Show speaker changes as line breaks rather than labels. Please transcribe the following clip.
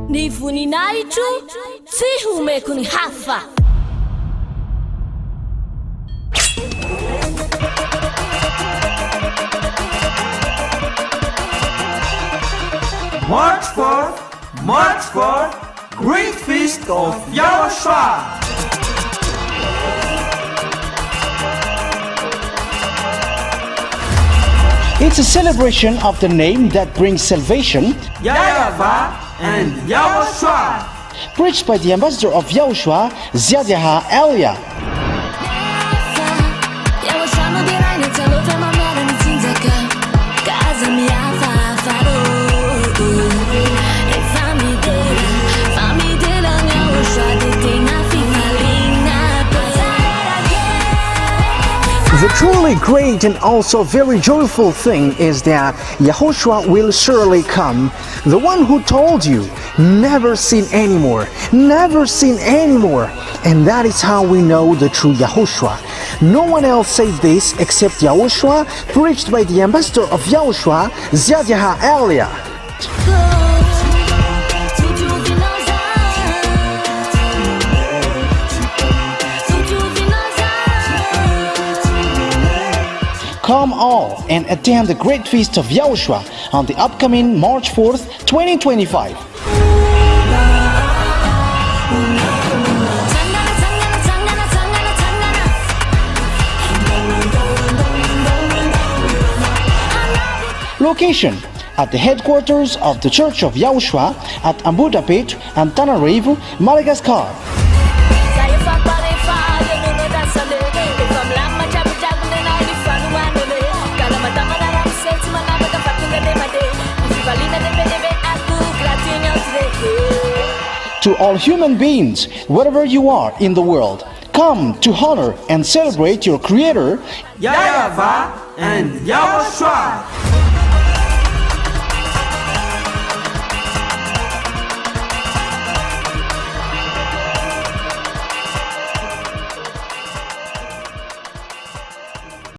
Ny voninahitro tsy homeko ny hafa.
March 4th, Great Feast of YAHOSHUAH.
It's a celebration of the name that brings salvation,
YAHVAH and YAHOSHUAH.
preached by the ambassador of YAHOSHUAH, YAHVAH. The truly great and also very joyful thing is that YAHOSHUAH will surely come. The one who told you, never sin anymore, never sin anymore. And that is how we know the true YAHOSHUAH. No one else said this except YAHOSHUAH, preached by the ambassador of YAHOSHUAH, YAHVAH. Come all and attend the Great Feast of YAHOSHUAH on the upcoming March 4th, 2025. Location: at the headquarters of the Church of YAHOSHUAH at Ambohidrapeto Antananarivo Madagascar. To all human beings, wherever you are in the world, come to honor and celebrate your Creator,
YAHVAH and YAHOSHUAH.